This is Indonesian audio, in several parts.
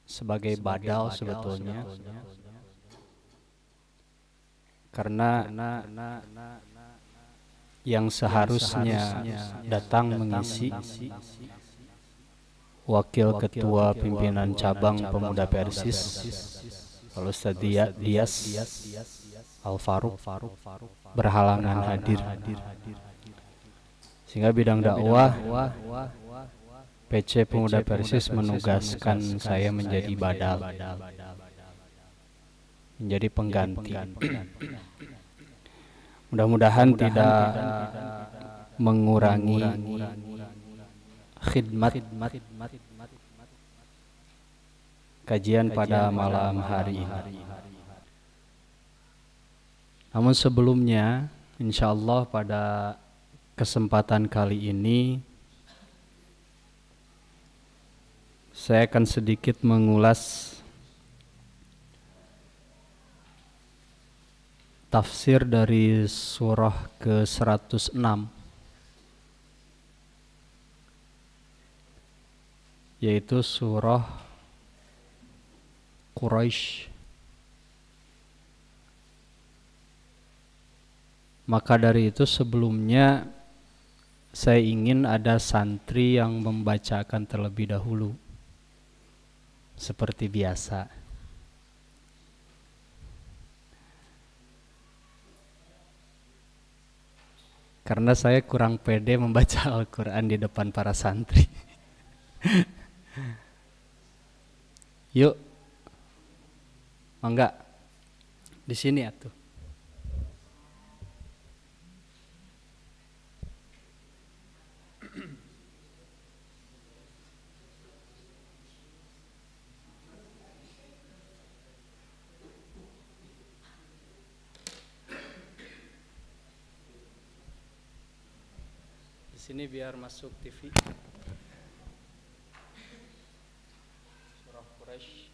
sebagai badal sebetulnya, karena yang seharusnya datang mengisi Wakil Ketua Pimpinan Cabang Pemuda Persis Ustaz Dias Al-Faruq berhalangan hadir, sehingga bidang dakwah PC Pemuda Persis menugaskan saya menjadi badal, menjadi pengganti. Mudah-mudahan tidak mengurangi khidmat kajian pada malam hari ini. Namun sebelumnya, insyaallah pada kesempatan kali ini saya akan sedikit mengulas tafsir dari surah ke-106, yaitu surah Quraisy. Maka dari itu sebelumnya saya ingin ada santri yang membacakan terlebih dahulu seperti biasa. Karena saya kurang pede membaca Al-Quran di depan para santri. Yuk, enggak di sini atuh. Di sini biar masuk TV. Surah Quraisy.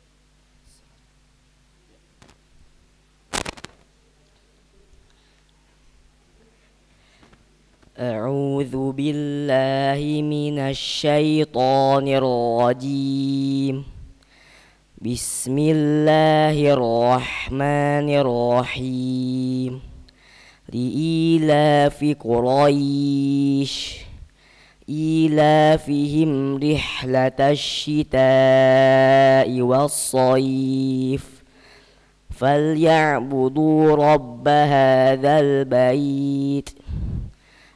أعوذ بالله من الشيطان الرجيم بسم الله الرحمن الرحيم لإيلاف قريش إيلافهم رحلة الشتاء والصيف فليعبدوا رب هذا البيت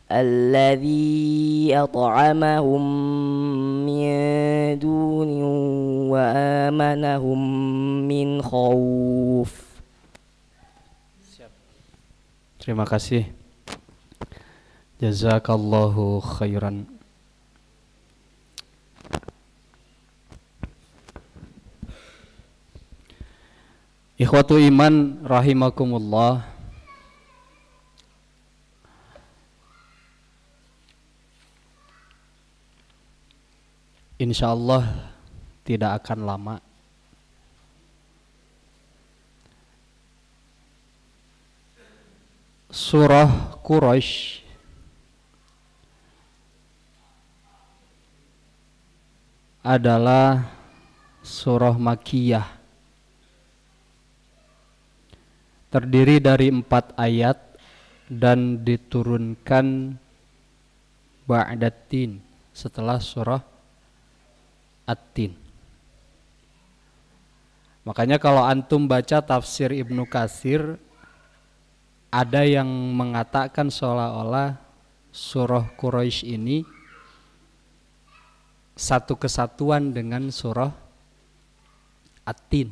الذي أطعمهم من دون وآمنهم من خوف. Terima kasih. Jazakallahu khairan. Ikhwatu iman rahimakumullah. Insyaallah tidak akan lama. Surah Quraisy adalah surah Makkiyah, terdiri dari 4 ayat dan diturunkan ba'datin, setelah surah At-Tin. Makanya kalau antum baca tafsir Ibnu Katsir, ada yang mengatakan seolah-olah surah Quraisy ini satu kesatuan dengan surah At-Tin.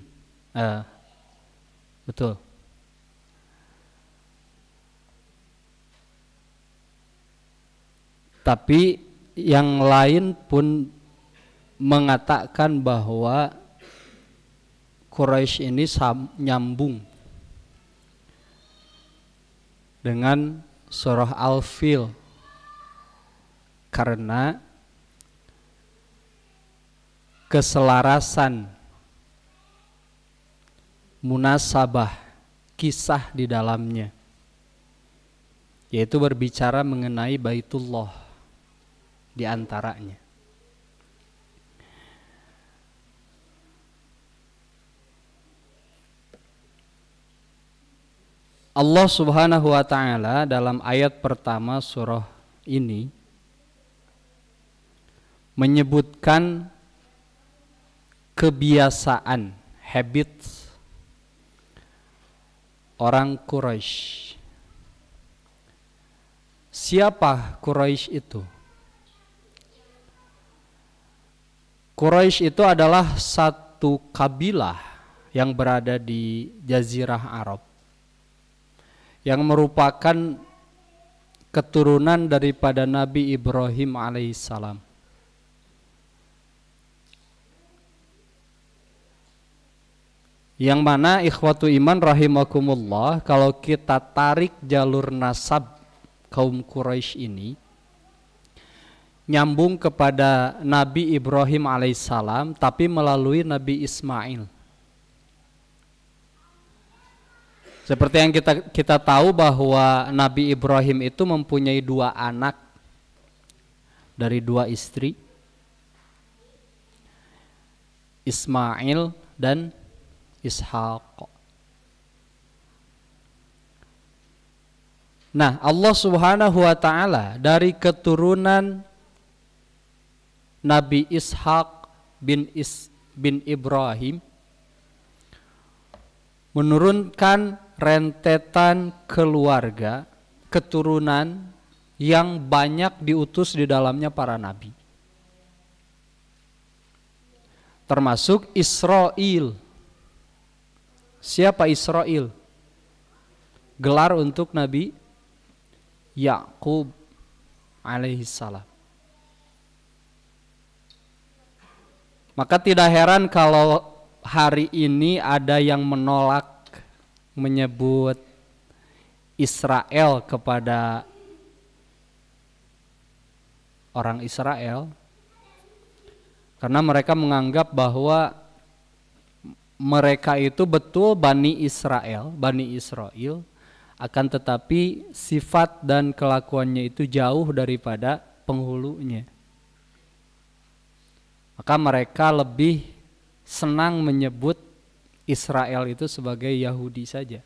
Betul. Tapi yang lain pun mengatakan bahwa Quraisy ini nyambung dengan surah Al-Fil karena keselarasan munasabah kisah di dalamnya, yaitu berbicara mengenai Baitullah di antaranya. Allah Subhanahu wa taala dalam ayat pertama surah ini menyebutkan kebiasaan, habits orang Quraisy. Siapa Quraisy itu? Quraisy itu adalah satu kabilah yang berada di Jazirah Arab, yang merupakan keturunan daripada Nabi Ibrahim alaihissalam. Yang mana ikhwatu iman rahimakumullah, kalau kita tarik jalur nasab kaum Quraisy ini nyambung kepada Nabi Ibrahim alaihissalam, tapi melalui Nabi Ismail. Seperti yang kita tahu bahwa Nabi Ibrahim itu mempunyai 2 anak dari 2 istri, Ismail dan Ishaq. Nah, Allah Subhanahu wa taala dari keturunan Nabi Ishaq bin Ibrahim menurunkan rentetan keluarga, keturunan yang banyak diutus di dalamnya para nabi. Termasuk Israel. Siapa Israel? Gelar untuk Nabi Yakub alaihissalam. Maka tidak heran kalau hari ini ada yang menolak menyebut Israel kepada orang Israel, karena mereka menganggap bahwa mereka itu betul Bani Israel, akan tetapi sifat dan kelakuannya itu jauh daripada penghulunya. Maka mereka lebih senang menyebut Israel itu sebagai Yahudi saja.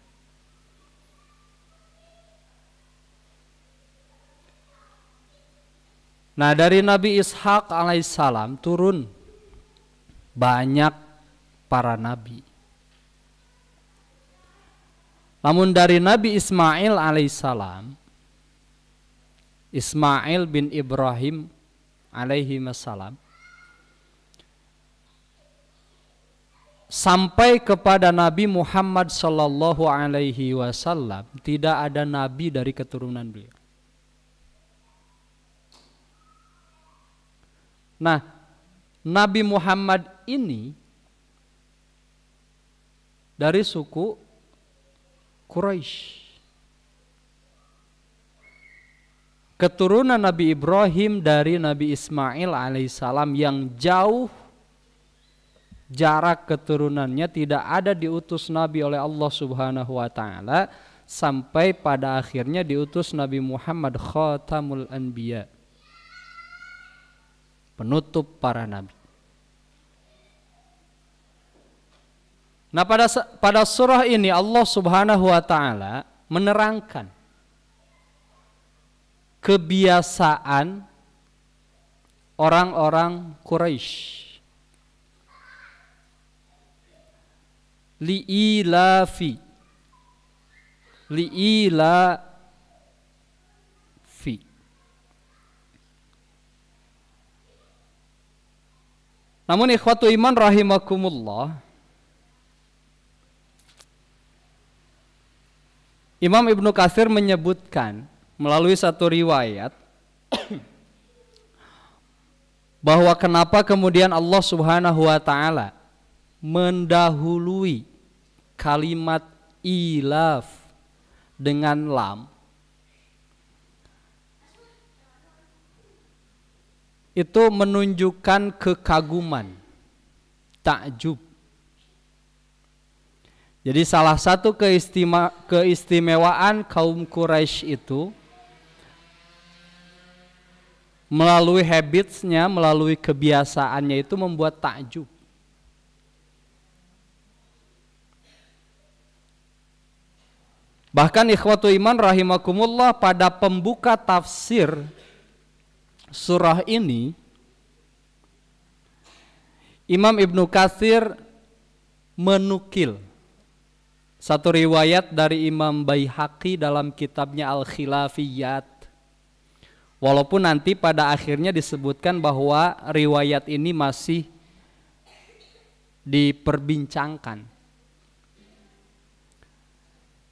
Nah, dari Nabi Ishaq alaihissalam turun banyak para nabi. Namun dari Nabi Ismail alaihissalam, Ismail bin Ibrahim alaihissalam, sampai kepada Nabi Muhammad sallallahu alaihi wasallam tidak ada nabi dari keturunan beliau. Nah, Nabi Muhammad ini dari suku Quraisy. Keturunan Nabi Ibrahim dari Nabi Ismail alaihissalam yang jauh jarak keturunannya, tidak ada diutus Nabi oleh Allah Subhanahu wa taala sampai pada akhirnya diutus Nabi Muhammad Khatamul Anbiya, penutup para nabi. Nah, pada surah ini Allah Subhanahu wa taala menerangkan kebiasaan orang-orang Quraisy. Li'ilafi. Namun ikhwatu iman rahimakumullah, Imam Ibnu Katsir menyebutkan melalui satu riwayat bahwa kenapa kemudian Allah Subhanahu wa taala mendahului kalimat ilaf dengan lam. Itu menunjukkan kekaguman, takjub. Jadi salah satu keistimewaan kaum Quraisy itu melalui habitsnya, melalui kebiasaannya itu membuat takjub. Bahkan ikhwatu iman rahimakumullah, pada pembuka tafsir surah ini Imam Ibnu Katsir menukil satu riwayat dari Imam Baihaqi dalam kitabnya Al-Khilafiyat. Walaupun nanti pada akhirnya disebutkan bahwa riwayat ini masih diperbincangkan.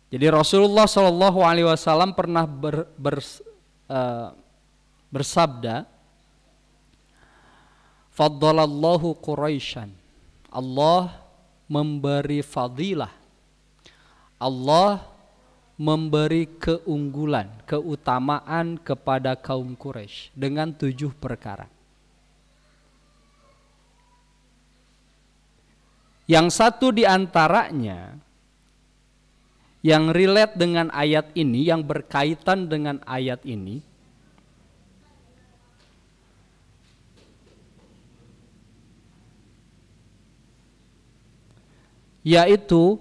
Jadi Rasulullah SAW pernah bersabda, "Faddalallahu Quraisyan." Allah memberi fadilah, Allah memberi keunggulan, keutamaan kepada kaum Quraisy dengan 7 perkara. Yang satu di antaranya yang relate dengan ayat ini, yang berkaitan dengan ayat ini, yaitu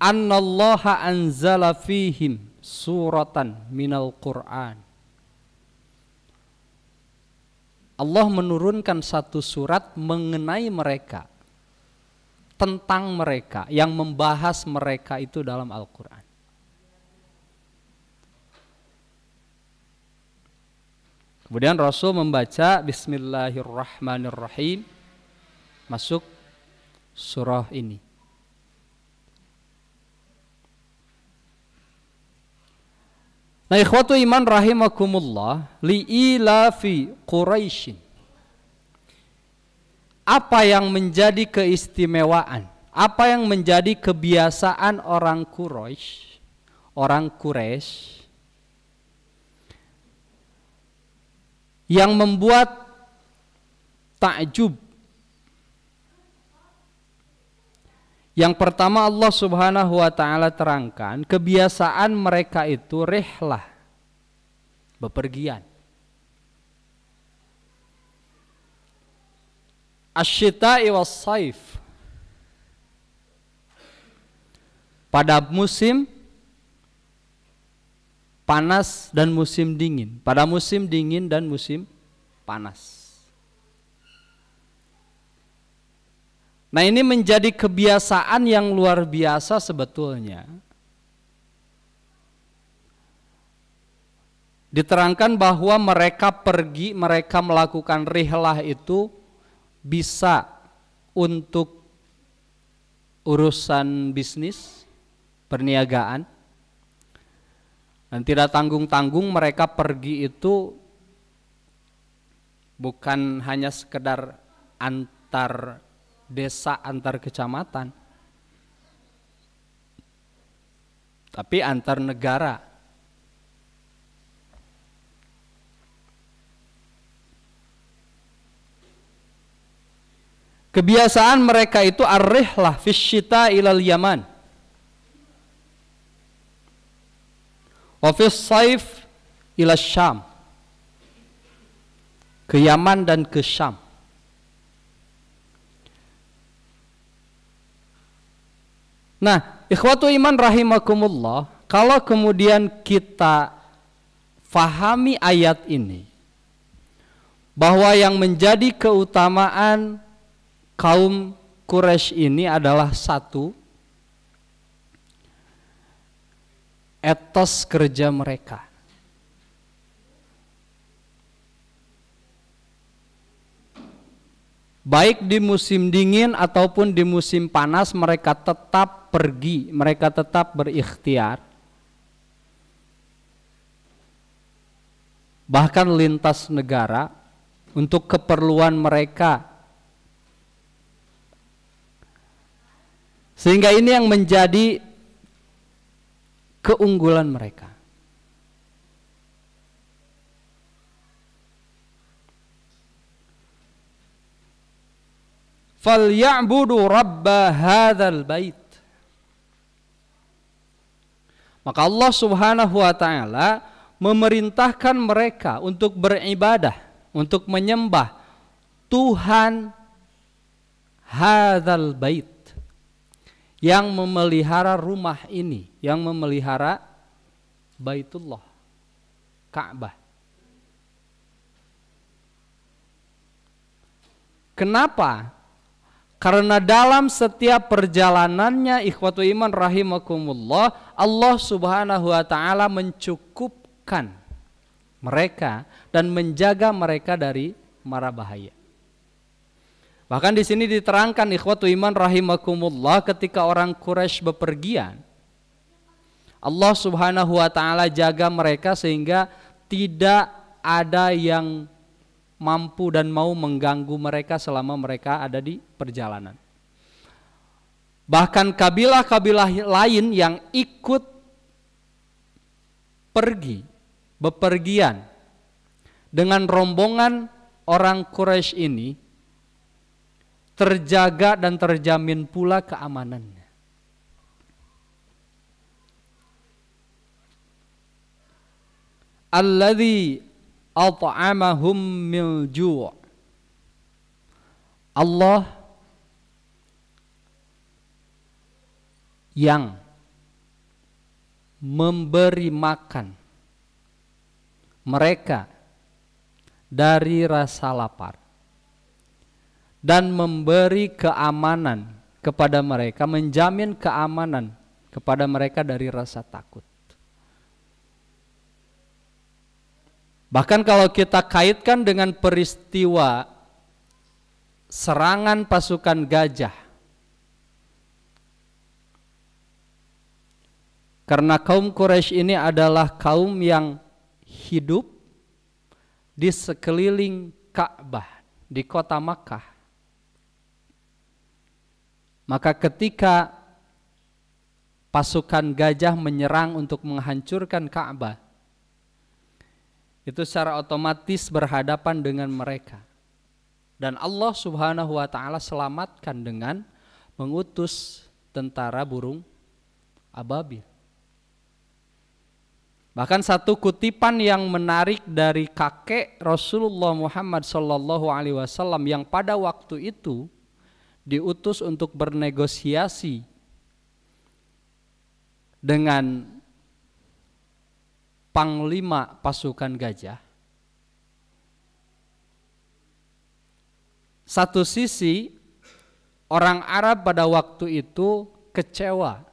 annallaha anzala fihim suratan minal Qur'an. Allah menurunkan satu surat mengenai mereka, tentang mereka, yang membahas mereka itu dalam Al-Quran. Kemudian Rasul membaca Bismillahirrahmanirrahim, masuk surah ini. Nah, ikhwatu iman rahimakumullah, li'ilafi Quraisyin. Apa yang menjadi keistimewaan, apa yang menjadi kebiasaan orang Quraisy, orang Quraisy yang membuat takjub. Yang pertama, Allah Subhanahu wa taala terangkan kebiasaan mereka itu rihlah, bepergian. Asy-syita'i was-saif, pada musim panas dan musim dingin, pada musim dingin dan musim panas. Nah, ini menjadi kebiasaan yang luar biasa sebetulnya. Diterangkan bahwa mereka pergi, mereka melakukan rihlah itu bisa untuk urusan bisnis, perniagaan. Dan tidak tanggung-tanggung mereka pergi itu bukan hanya sekedar antar desa, antar kecamatan, tapi antar negara. Kebiasaan mereka itu ar-rihlah fisyita ilal Yaman wa fis saif ila Syam, ke Yaman dan ke Syam. Nah, ikhwatu iman rahimakumullah, kalau kemudian kita fahami ayat ini, bahwa yang menjadi keutamaan kaum Quraisy ini adalah satu, etos kerja mereka. Baik di musim dingin ataupun di musim panas, mereka tetap pergi, mereka tetap berikhtiar. Bahkan lintas negara untuk keperluan mereka. Sehingga ini yang menjadi keunggulan mereka. Falyabudu rabba hadzal bait. Maka Allah Subhanahu wa taala memerintahkan mereka untuk beribadah, untuk menyembah Tuhan hadzal bait, yang memelihara rumah ini, yang memelihara Baitullah, Ka'bah. Kenapa? Karena dalam setiap perjalanannya ikhwatu iman rahimakumullah, Allah Subhanahu wa taala mencukupkan mereka dan menjaga mereka dari mara bahaya. Bahkan di sini diterangkan ikhwatu iman rahimakumullah, ketika orang Quraisy bepergian, Allah Subhanahu wa taala jaga mereka sehingga tidak ada yang mampu dan mau mengganggu mereka selama mereka ada di perjalanan. Bahkan kabilah-kabilah lain yang ikut bepergian dengan rombongan orang Quraisy ini terjaga dan terjamin pula keamanannya. Alladzi at'amahum min ju'. Allah yang memberi makan mereka dari rasa lapar dan memberi keamanan kepada mereka, menjamin keamanan kepada mereka dari rasa takut. Bahkan kalau kita kaitkan dengan peristiwa serangan pasukan gajah, karena kaum Quraisy ini adalah kaum yang hidup di sekeliling Ka'bah di kota Makkah, maka ketika pasukan gajah menyerang untuk menghancurkan Ka'bah, itu secara otomatis berhadapan dengan mereka. Dan Allah Subhanahu wa taala selamatkan dengan mengutus tentara burung ababil. Bahkan satu kutipan yang menarik dari kakek Rasulullah Muhammad sallallahu alaihi wasallam yang pada waktu itu diutus untuk bernegosiasi dengan panglima pasukan gajah. Satu sisi orang Arab pada waktu itu kecewa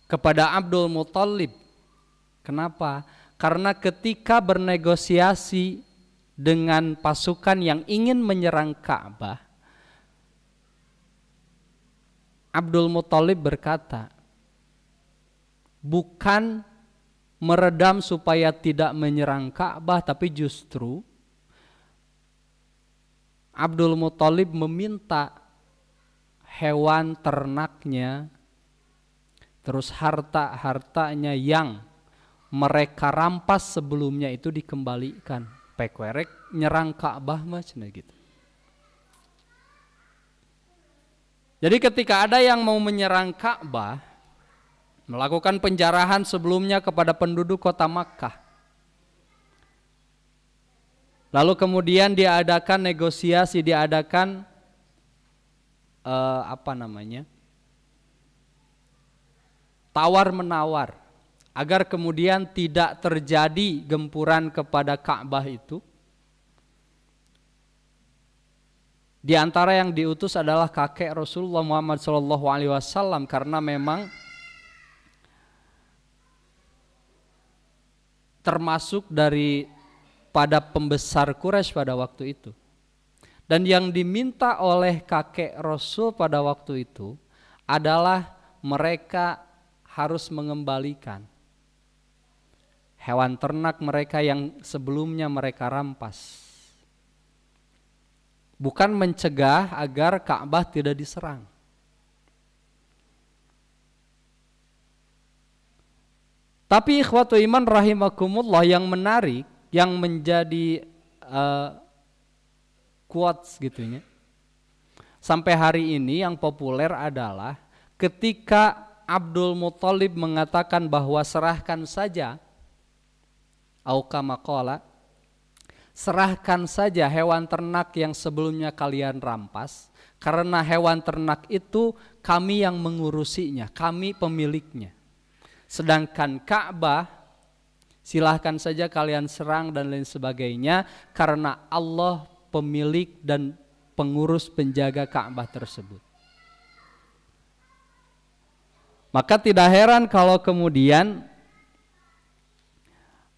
kepada Abdul Muthalib. Kenapa? Karena ketika bernegosiasi dengan pasukan yang ingin menyerang Ka'bah, Abdul Muthalib berkata, bukan meredam supaya tidak menyerang Ka'bah, tapi justru Abdul Muthalib meminta hewan ternaknya, terus harta-hartanya yang mereka rampas sebelumnya itu dikembalikan. Pekwerek nyerang Ka'bah macam gitu. Jadi ketika ada yang mau menyerang Ka'bah, melakukan penjarahan sebelumnya kepada penduduk kota Makkah, lalu kemudian diadakan negosiasi, diadakan tawar-menawar agar kemudian tidak terjadi gempuran kepada Ka'bah itu. Di antara yang diutus adalah kakek Rasulullah Muhammad SAW, karena memang termasuk dari pada pembesar Quraisy pada waktu itu. Dan yang diminta oleh kakek Rasul pada waktu itu adalah mereka harus mengembalikan hewan ternak mereka yang sebelumnya mereka rampas. Bukan mencegah agar Ka'bah tidak diserang. Tapi ikhwatu iman rahimakumullah, yang menarik, yang menjadi quotes gitunya sampai hari ini yang populer adalah ketika Abdul Muthalib mengatakan bahwa serahkan saja, au kama qala, serahkan saja hewan ternak yang sebelumnya kalian rampas, karena hewan ternak itu kami yang mengurusinya, kami pemiliknya. Sedangkan Ka'bah silahkan saja kalian serang dan lain sebagainya, karena Allah pemilik dan pengurus penjaga Ka'bah tersebut. Maka tidak heran kalau kemudian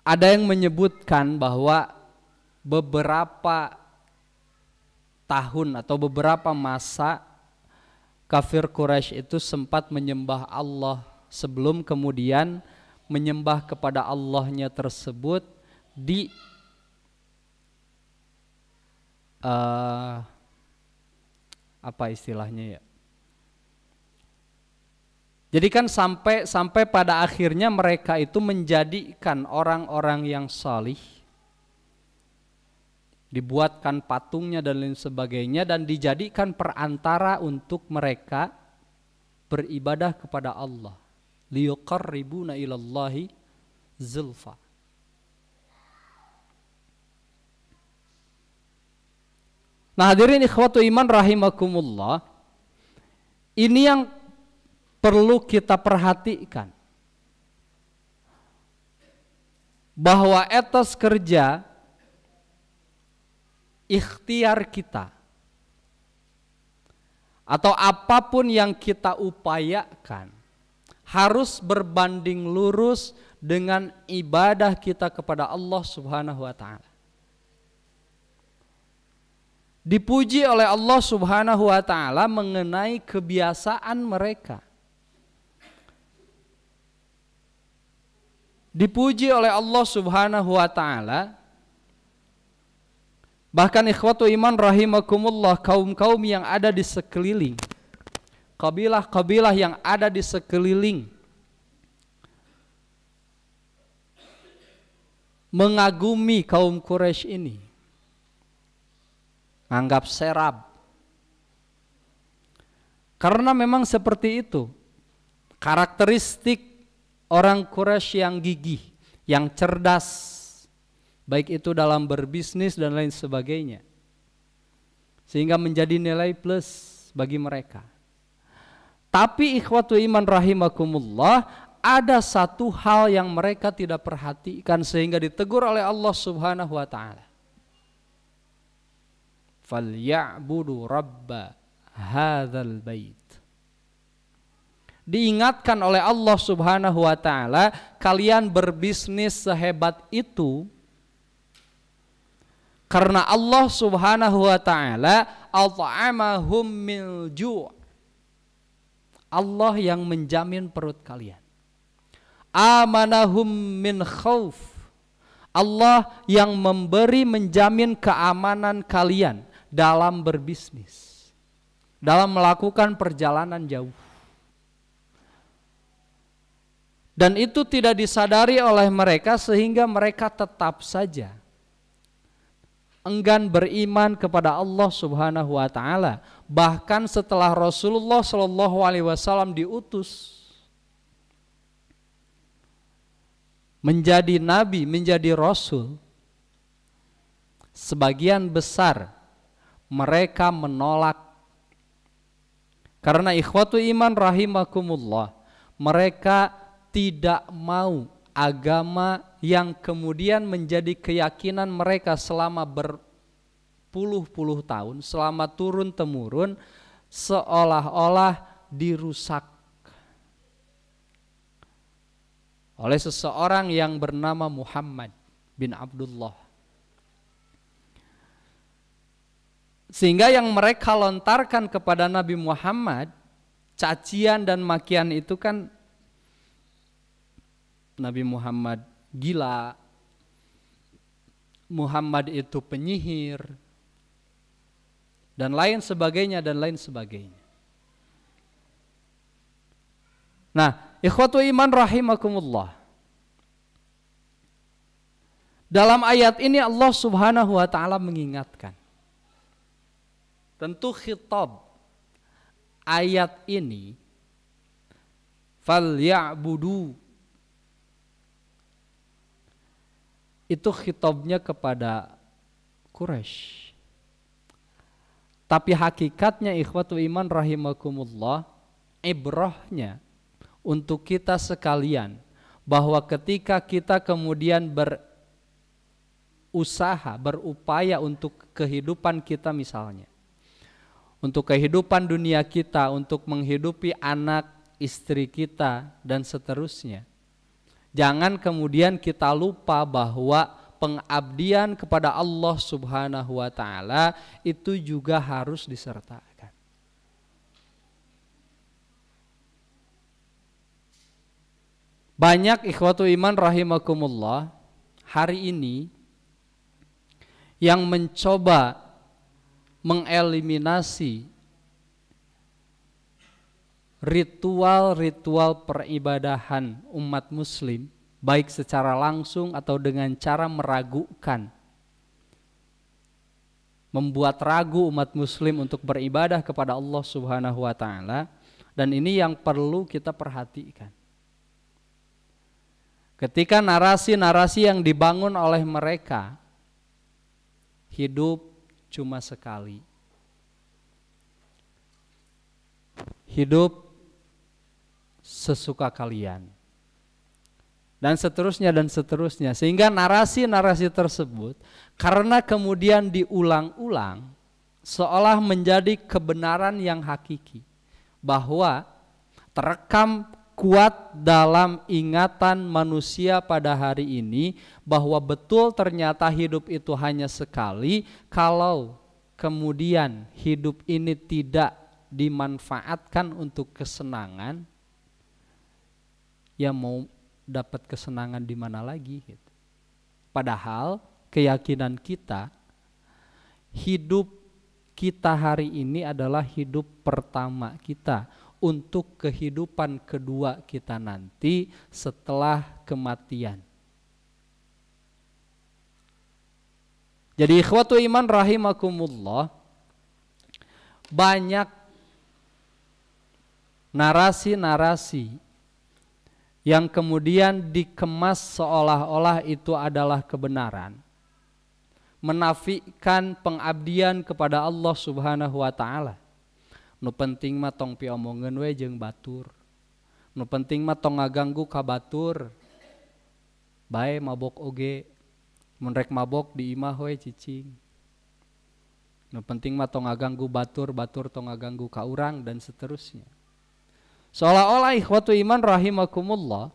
ada yang menyebutkan bahwa beberapa tahun atau beberapa masa kafir Quraisy itu sempat menyembah Allah sebelum kemudian menyembah kepada Allahnya tersebut di apa istilahnya ya? Jadi kan sampai pada akhirnya mereka itu menjadikan orang-orang yang salih, dibuatkan patungnya dan lain sebagainya, dan dijadikan perantara untuk mereka beribadah kepada Allah. Liyuqarribuna ilallahi zulfa. Nah hadirin ikhwatu iman rahimakumullah, ini yang perlu kita perhatikan, bahwa etos kerja ikhtiar kita atau apapun yang kita upayakan harus berbanding lurus dengan ibadah kita kepada Allah Subhanahu wa taala. Dipuji oleh Allah Subhanahu wa taala mengenai kebiasaan mereka. Dipuji oleh Allah Subhanahu wa taala, bahkan ikhwatu iman rahimakumullah, kaum-kaum yang ada di sekeliling, kabilah-kabilah yang ada di sekeliling mengagumi kaum Quraisy ini, anggap serab. Karena memang seperti itu karakteristik orang Quraisy yang gigih, yang cerdas, baik itu dalam berbisnis dan lain sebagainya, sehingga menjadi nilai plus bagi mereka. Tapi ikhwatu iman rahimakumullah, ada satu hal yang mereka tidak perhatikan sehingga ditegur oleh Allah Subhanahu wa taala. Falyabudu rabba hadzal bait. Diingatkan oleh Allah Subhanahu wa taala, kalian berbisnis sehebat itu karena Allah Subhanahu wa taala at'amahum min ju'. Allah yang menjamin perut kalian. Amanahum min khauf. Allah yang memberi menjamin keamanan kalian dalam berbisnis, dalam melakukan perjalanan jauh. Dan itu tidak disadari oleh mereka sehingga mereka tetap saja enggan beriman kepada Allah Subhanahu wa taala. Bahkan setelah Rasulullah Shallallahu alaihi wasallam diutus menjadi nabi, menjadi rasul, sebagian besar mereka menolak. Karena ikhwatu iman rahimakumullah, mereka tidak mau agama yang kemudian menjadi keyakinan mereka selama berpuluh-puluh tahun, selama turun-temurun, seolah-olah dirusak oleh seseorang yang bernama Muhammad bin Abdullah. Sehingga yang mereka lontarkan kepada Nabi Muhammad, cacian dan makian itu kan Nabi Muhammad gila, Muhammad itu penyihir, dan lain sebagainya dan lain sebagainya. Nah, ikhwatu iman rahimakumullah, dalam ayat ini Allah Subhanahu wa taala mengingatkan. Tentu khitab ayat ini falyabudu, itu khitabnya kepada Quraisy. Tapi hakikatnya ikhwatu iman rahimakumullah, ibrahnya untuk kita sekalian, bahwa ketika kita kemudian berusaha, berupaya untuk kehidupan kita misalnya, untuk kehidupan dunia kita, untuk menghidupi anak, istri kita, dan seterusnya, jangan kemudian kita lupa bahwa pengabdian kepada Allah Subhanahu wa ta'ala itu juga harus disertakan. Banyak ikhwatu iman rahimakumullah hari ini yang mencoba mengeliminasi ritual-ritual peribadahan umat muslim, baik secara langsung atau dengan cara meragukan, membuat ragu umat muslim untuk beribadah kepada Allah Subhanahu wa ta'ala. Dan ini yang perlu kita perhatikan. Ketika narasi-narasi yang dibangun oleh mereka, hidup cuma sekali, hidup sesuka kalian, dan seterusnya, sehingga narasi-narasi tersebut karena kemudian diulang-ulang seolah menjadi kebenaran yang hakiki, bahwa terekam kuat dalam ingatan manusia pada hari ini bahwa betul ternyata hidup itu hanya sekali. Kalau kemudian hidup ini tidak dimanfaatkan untuk kesenangan, ya mau dapat kesenangan di mana lagi gitu. Padahal keyakinan kita, hidup kita hari ini adalah hidup pertama kita untuk kehidupan kedua kita nanti setelah kematian. Jadi ikhwatu iman rahimakumullah, banyak narasi-narasi yang kemudian dikemas seolah-olah itu adalah kebenaran, menafikan pengabdian kepada Allah Subhanahu wa ta'ala. Nu penting mah tong piomongeun we jeung batur, nu penting mah tong ngaganggu ka batur, bae mabok oge, mun rek mabok di imah we cicing. Nu penting mah tong ngaganggu batur, batur tong ngaganggu ka urang, dan seterusnya. Seolah-olah ikhwatu iman rahimakumullah,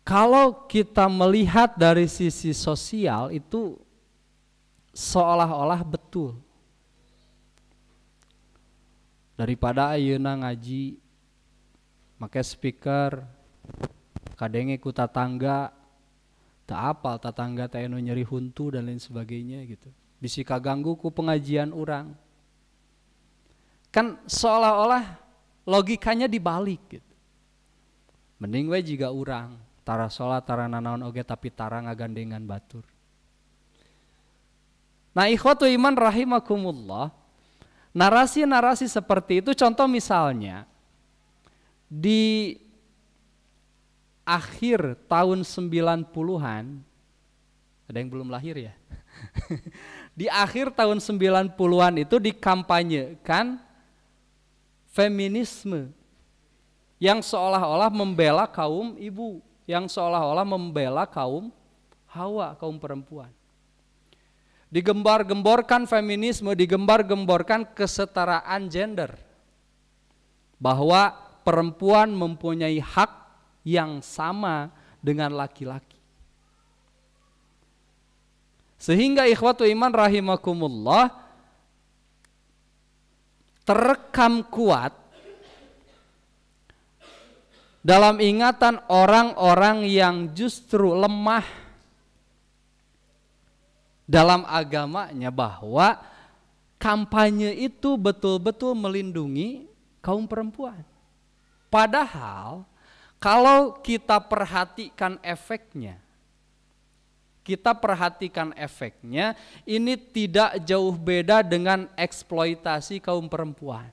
kalau kita melihat dari sisi sosial itu seolah-olah betul. Daripada ayeuna ngaji make speaker, kadenge ku tatangga teu apal, tatangga teh anu nyeri huntu dan lain sebagainya gitu, bisi kaganggu ku pengajian urang. Kan seolah-olah logikanya dibalik gitu. Mending we jiga urang, tara salat tara nanaon oge tapi tara ngagandengan batur. Nah ikhwatu iman rahimakumullah, narasi-narasi seperti itu, contoh misalnya di akhir tahun 90-an, ada yang belum lahir ya? Di akhir tahun 90-an itu dikampanyekan feminisme yang seolah-olah membela kaum ibu, yang seolah-olah membela kaum Hawa, kaum perempuan. Digembar-gemborkan feminisme, digembar-gemborkan kesetaraan gender, bahwa perempuan mempunyai hak yang sama dengan laki-laki. Sehingga ikhwatu iman rahimakumullah, terekam kuat dalam ingatan orang-orang yang justru lemah dalam agamanya, bahwa kampanye itu betul-betul melindungi kaum perempuan. Padahal kalau kita perhatikan efeknya, ini tidak jauh beda dengan eksploitasi kaum perempuan.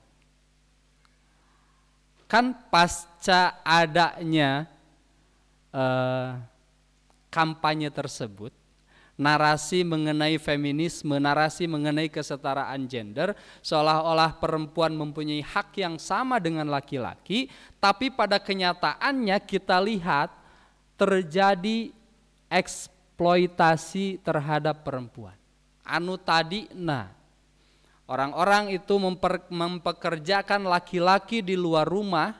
Kan pasca adanya kampanye tersebut, narasi mengenai feminisme, narasi mengenai kesetaraan gender, seolah-olah perempuan mempunyai hak yang sama dengan laki-laki, tapi pada kenyataannya kita lihat terjadi eksploitasi terhadap perempuan. Anu tadi, orang-orang itu mempekerjakan laki-laki di luar rumah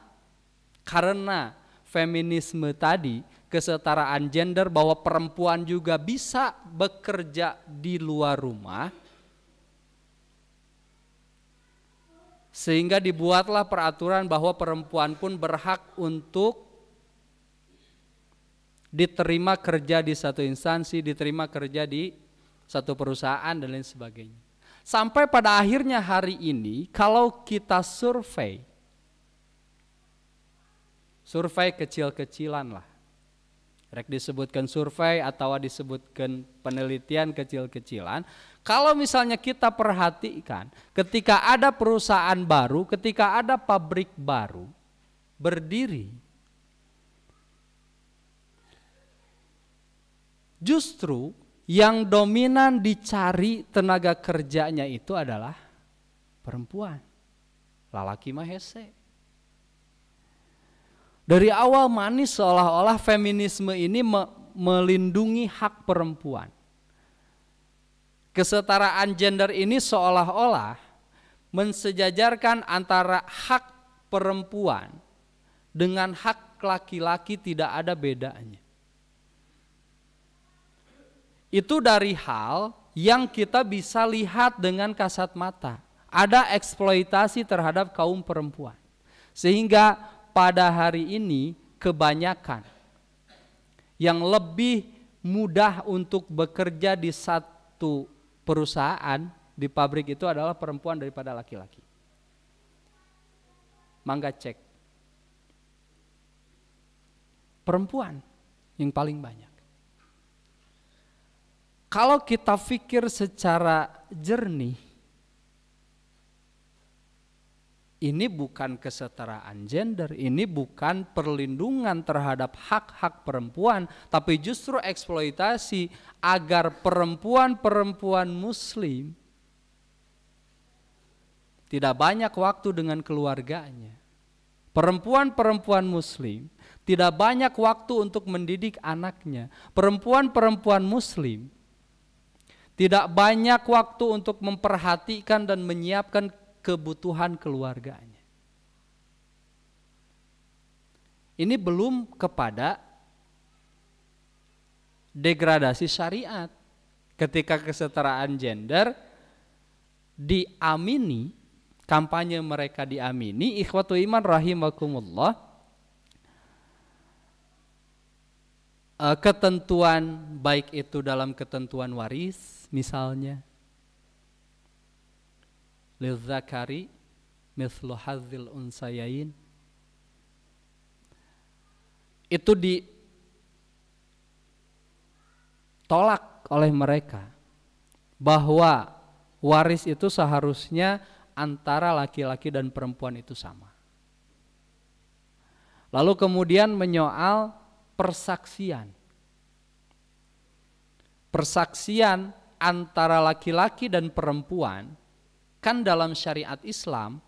karena feminisme tadi, kesetaraan gender, bahwa perempuan juga bisa bekerja di luar rumah, sehingga dibuatlah peraturan bahwa perempuan pun berhak untuk diterima kerja di satu instansi, diterima kerja di satu perusahaan dan lain sebagainya. Sampai pada akhirnya hari ini kalau kita survei kecil-kecilan lah, rek disebutkan survei atau disebutkan penelitian kecil-kecilan, kalau misalnya kita perhatikan ketika ada perusahaan baru, ketika ada pabrik baru berdiri, justru yang dominan dicari tenaga kerjanya itu adalah perempuan. Lalaki mah hese. Dari awal manis seolah-olah feminisme ini melindungi hak perempuan. Kesetaraan gender ini seolah-olah mensejajarkan antara hak perempuan dengan hak laki-laki, tidak ada bedanya. Itu dari hal yang kita bisa lihat dengan kasat mata. Ada eksploitasi terhadap kaum perempuan. Sehingga pada hari ini kebanyakan yang lebih mudah untuk bekerja di satu perusahaan, di pabrik itu adalah perempuan daripada laki-laki. Mangga cek. Perempuan yang paling banyak. Kalau kita pikir secara jernih, ini bukan kesetaraan gender, ini bukan perlindungan terhadap hak-hak perempuan, tapi justru eksploitasi agar perempuan-perempuan muslim tidak banyak waktu dengan keluarganya. Perempuan-perempuan muslim tidak banyak waktu untuk mendidik anaknya. Perempuan-perempuan muslim tidak banyak waktu untuk memperhatikan dan menyiapkan kebutuhan keluarganya. Ini belum kepada degradasi syariat. Ketika kesetaraan gender diamini, kampanye mereka diamini, ikhwatu iman rahimakumullah, ketentuan baik itu dalam ketentuan waris misalnya, lizzakari mithlu hadzil unsayain, itu ditolak oleh mereka bahwa waris itu seharusnya antara laki-laki dan perempuan itu sama. Lalu kemudian menyoal persaksian antara laki-laki dan perempuan, kan dalam syariat Islam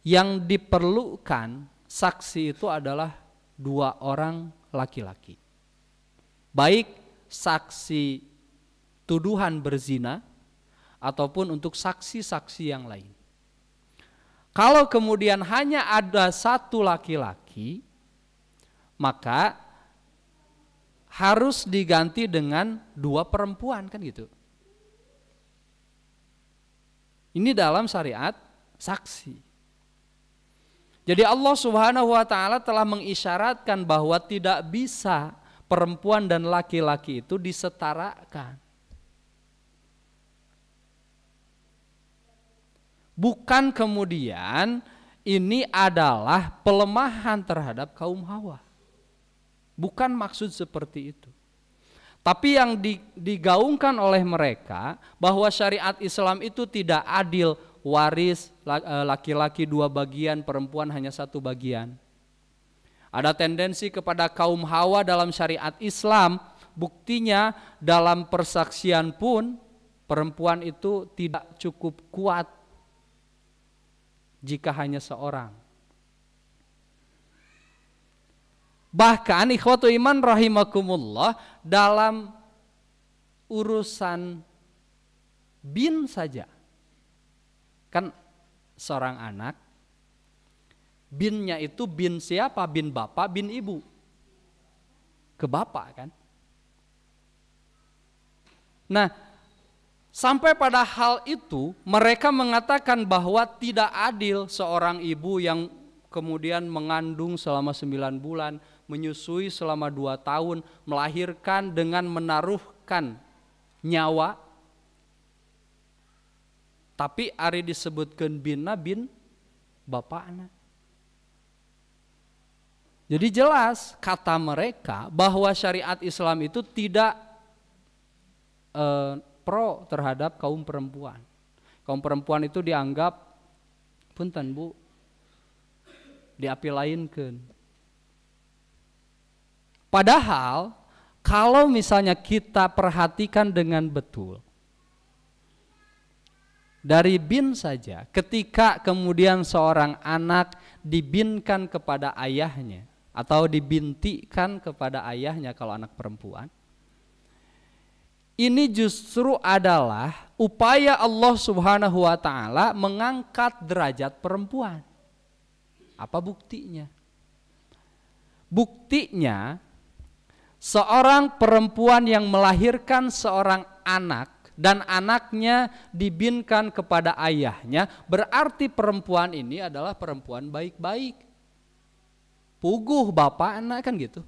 yang diperlukan saksi itu adalah 2 orang laki-laki. Baik saksi tuduhan berzina ataupun untuk saksi-saksi yang lain. Kalau kemudian hanya ada 1 laki-laki, maka harus diganti dengan 2 perempuan, kan gitu. Ini dalam syariat saksi. Jadi Allah Subhanahu wa taala telah mengisyaratkan bahwa tidak bisa perempuan dan laki-laki itu disetarakan. Bukan kemudian ini adalah pelemahan terhadap kaum Hawa. Bukan maksud seperti itu. Tapi yang digaungkan oleh mereka bahwa syariat Islam itu tidak adil, waris laki-laki 2 bagian, perempuan hanya 1 bagian. Ada tendensi kepada kaum Hawa dalam syariat Islam Buktinya dalam persaksian pun perempuan itu tidak cukup kuat jika hanya seorang. Bahkan ikhwatu iman rahimakumullah, dalam urusan bin saja, kan seorang anak, binnya itu bin siapa? Bin bapak, bin ibu, ke bapak kan. Nah, sampai pada hal itu mereka mengatakan bahwa tidak adil seorang ibu yang kemudian mengandung selama 9 bulan, menyusui selama 2 tahun, melahirkan dengan menaruhkan nyawa, tapi ari disebutkan binna bin bapakna. Jadi jelas kata mereka bahwa syariat Islam itu tidak pro terhadap kaum perempuan. Kaum perempuan itu dianggap punten Bu, diapilainkeun. Padahal kalau misalnya kita perhatikan dengan betul, dari bin saja, ketika kemudian seorang anak dibinkan kepada ayahnya atau dibintikan kepada ayahnya kalau anak perempuan, ini justru adalah upaya Allah Subhanahu wa ta'ala mengangkat derajat perempuan. Apa buktinya? Buktinya seorang perempuan yang melahirkan seorang anak dan anaknya dibinkan kepada ayahnya, berarti perempuan ini adalah perempuan baik-baik. Puguh bapak anak kan gitu.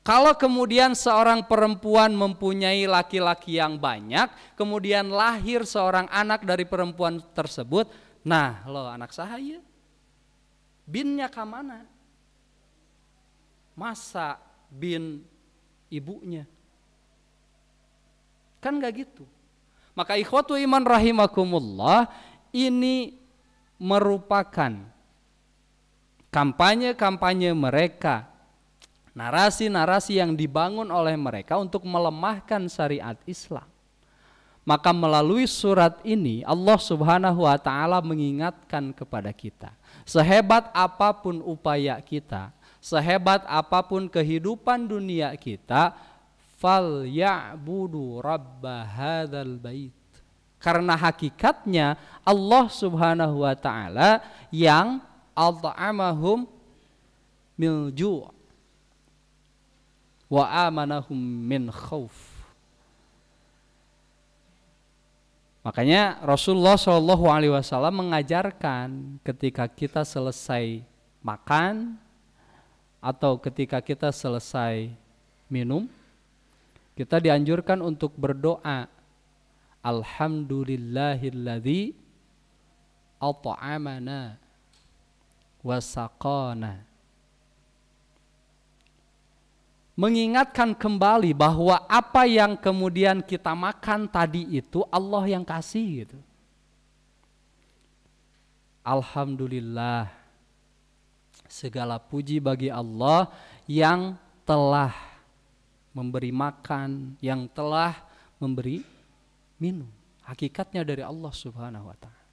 Kalau kemudian seorang perempuan mempunyai laki-laki yang banyak, kemudian lahir seorang anak dari perempuan tersebut, nah lo anak sahaya, binnya ke mana? Masa bin ibunya? Kan gak gitu. Maka ikhwatu iman rahimakumullah, ini merupakan kampanye-kampanye mereka, narasi-narasi yang dibangun oleh mereka untuk melemahkan syariat Islam. Maka melalui surat ini Allah Subhanahu wa ta'ala mengingatkan kepada kita, sehebat apapun upaya kita, sehebat apapun kehidupan dunia kita, fal ya'budu rabba hadzal bait. Karena hakikatnya Allah Subhanahu wa ta'ala yang at'amahum min ju' wa amanahum min khauf. Makanya Rasulullah SAW mengajarkan ketika kita selesai makan atau ketika kita selesai minum, kita dianjurkan untuk berdoa, alhamdulillahilladzi at'amana wa saqana. Mengingatkan kembali bahwa apa yang kemudian kita makan tadi itu Allah yang kasih gitu. Alhamdulillah, segala puji bagi Allah yang telah memberi makan, yang telah memberi minum. Hakikatnya dari Allah Subhanahu wa ta'ala.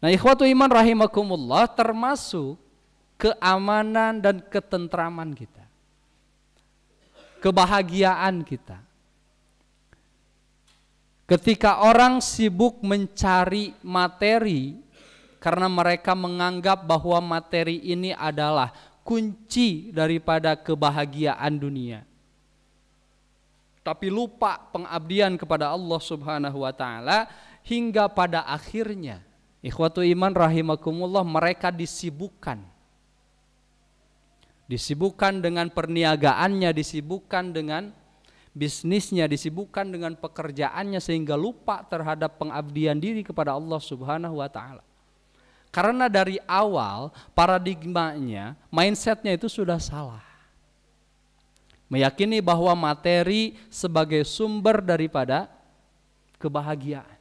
Nah, ikhwatu iman rahimakumullah, termasuk keamanan dan ketentraman kita, kebahagiaan kita. Ketika orang sibuk mencari materi karena mereka menganggap bahwa materi ini adalah kunci daripada kebahagiaan dunia, tapi lupa pengabdian kepada Allah Subhanahu wa ta'ala, hingga pada akhirnya ikhwatu iman rahimakumullah mereka disibukkan dengan perniagaannya, disibukkan dengan bisnisnya, disibukkan dengan pekerjaannya, sehingga lupa terhadap pengabdian diri kepada Allah Subhanahu wa ta'ala. Karena dari awal paradigmanya, mindsetnya itu sudah salah. Meyakini bahwa materi sebagai sumber daripada kebahagiaan.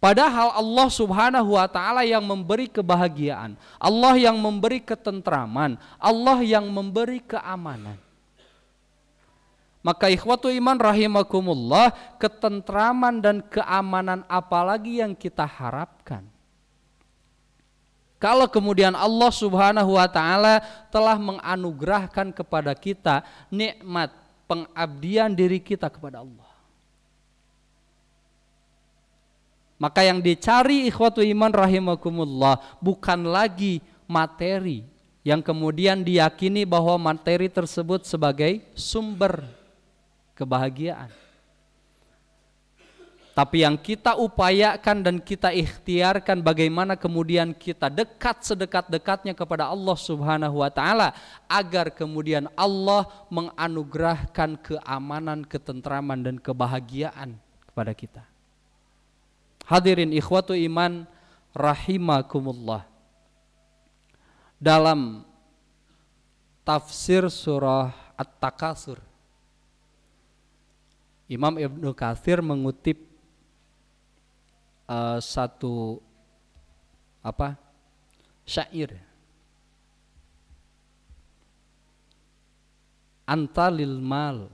Padahal Allah Subhanahu wa taala yang memberi kebahagiaan, Allah yang memberi ketentraman, Allah yang memberi keamanan. Maka ikhwatu iman rahimakumullah, ketentraman dan keamanan apalagi yang kita harapkan? Kalau kemudian Allah Subhanahu wa taala telah menganugerahkan kepada kita nikmat pengabdian diri kita kepada Allah. Maka yang dicari ikhwatu iman rahimakumullah bukan lagi materi yang kemudian diyakini bahwa materi tersebut sebagai sumber kebahagiaan. Tapi yang kita upayakan dan kita ikhtiarkan bagaimana kemudian kita dekat sedekat-dekatnya kepada Allah Subhanahu wa taala agar kemudian Allah menganugerahkan keamanan, ketentraman dan kebahagiaan kepada kita. Hadirin ikhwatu iman rahimakumullah. Dalam tafsir surah At-Takasur, Imam Ibnu Katsir mengutip satu syair. Anta lil mal,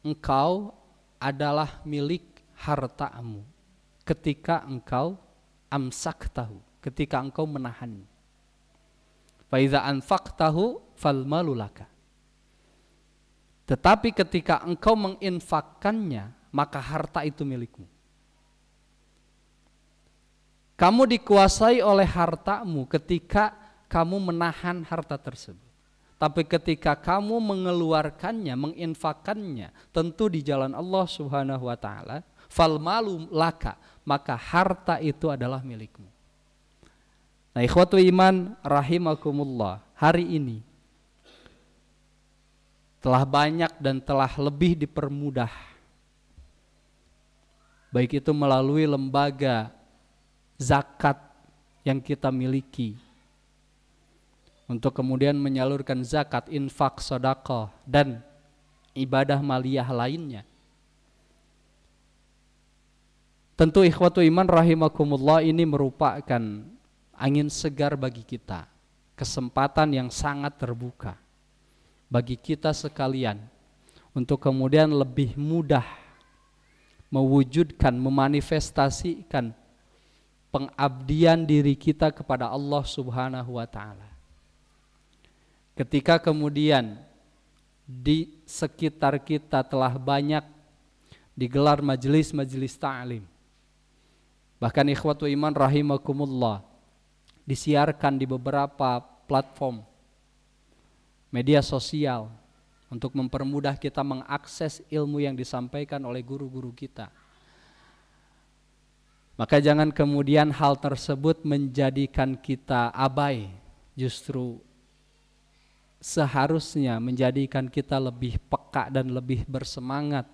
engkau adalah milik hartamu ketika engkau amsaktahu, ketika engkau menahan. Fa iza anfaqtahu fal malu laka. Tetapi ketika engkau menginfakkannya, maka harta itu milikmu. Kamu dikuasai oleh hartamu ketika kamu menahan harta tersebut. Tapi ketika kamu mengeluarkannya, menginfakkannya, tentu di jalan Allah Subhanahu wa taala, fal malu laka, maka harta itu adalah milikmu. Nah, ikhwatu iman rahimakumullah, hari ini telah banyak dan telah lebih dipermudah, baik itu melalui lembaga zakat yang kita miliki, untuk kemudian menyalurkan zakat, infak, sedekah dan ibadah maliyah lainnya. Tentu ikhwatu iman rahimakumullah, ini merupakan angin segar bagi kita, kesempatan yang sangat terbuka bagi kita sekalian untuk kemudian lebih mudah mewujudkan, memanifestasikan pengabdian diri kita kepada Allah Subhanahu wa taala. Ketika kemudian di sekitar kita telah banyak digelar majelis-majelis ta'lim, bahkan ikhwatu iman rahimakumullah disiarkan di beberapa platform media sosial untuk mempermudah kita mengakses ilmu yang disampaikan oleh guru-guru kita. Maka jangan kemudian hal tersebut menjadikan kita abai, justru seharusnya menjadikan kita lebih peka dan lebih bersemangat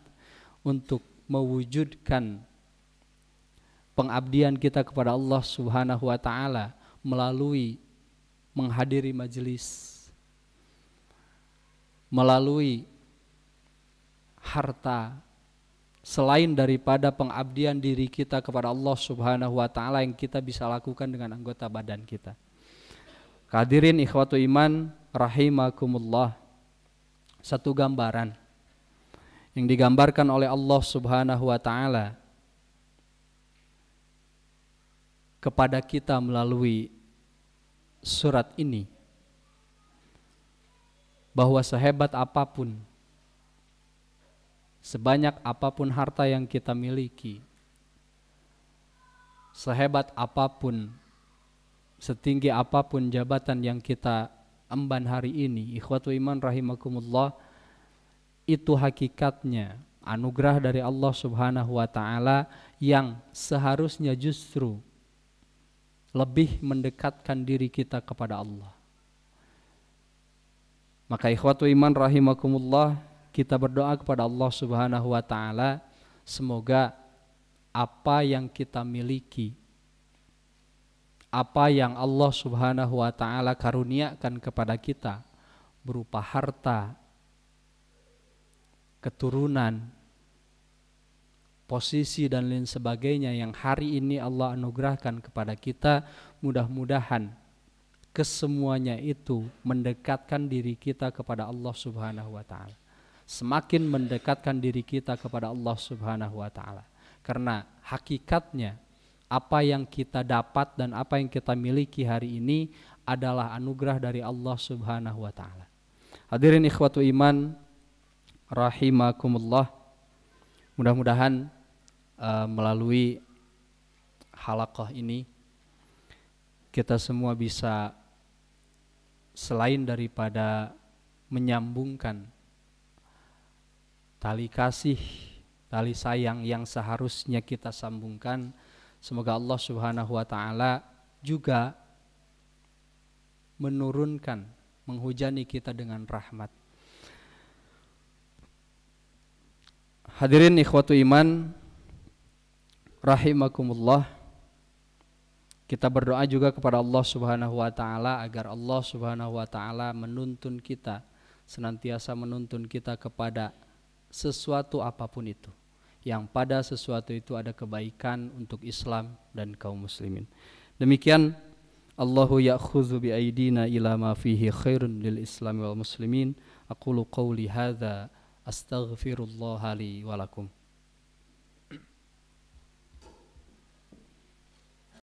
untuk mewujudkan pengabdian kita kepada Allah Subhanahu wa taala melalui menghadiri majelis, melalui harta selain daripada pengabdian diri kita kepada Allah Subhanahu wa taala yang kita bisa lakukan dengan anggota badan kita. Hadirin ikhwatu iman rahimakumullah, satu gambaran yang digambarkan oleh Allah Subhanahu wa taala kepada kita melalui surat ini, bahwa sehebat apapun, sebanyak apapun harta yang kita miliki, sehebat apapun, setinggi apapun jabatan yang kita emban hari ini, ikhwatu iman rahimakumullah, itu hakikatnya anugerah dari Allah Subhanahu wa taala yang seharusnya justru lebih mendekatkan diri kita kepada Allah. Maka ikhwatu iman rahimakumullah, kita berdoa kepada Allah Subhanahu wa taala, semoga apa yang kita miliki, apa yang Allah Subhanahu wa taala karuniakan kepada kita berupa harta, keturunan, posisi dan lain sebagainya yang hari ini Allah anugerahkan kepada kita, mudah-mudahan kesemuanya itu mendekatkan diri kita kepada Allah Subhanahu wa taala. Semakin mendekatkan diri kita kepada Allah Subhanahu wa taala. Karena hakikatnya apa yang kita dapat dan apa yang kita miliki hari ini adalah anugerah dari Allah Subhanahu wa taala. Hadirin ikhwatu iman rahimakumullah. Mudah-mudahan melalui halaqah ini kita semua bisa selain daripada menyambungkan tali kasih, tali sayang yang seharusnya kita sambungkan, semoga Allah Subhanahu wa taala juga menurunkan, menghujani kita dengan rahmat. Hadirin ikhwatu iman rahimakumullah, kita berdoa juga kepada Allah Subhanahu wa taala agar Allah Subhanahu wa taala menuntun kita, senantiasa menuntun kita kepada sesuatu apapun itu, yang pada sesuatu itu ada kebaikan untuk Islam dan kaum muslimin. Demikian, Allahu ya'khudhu bi aidina ila ma fihi khairun lil Islam wal muslimin. Aqulu qawli hadza astaghfirullah li wa lakum.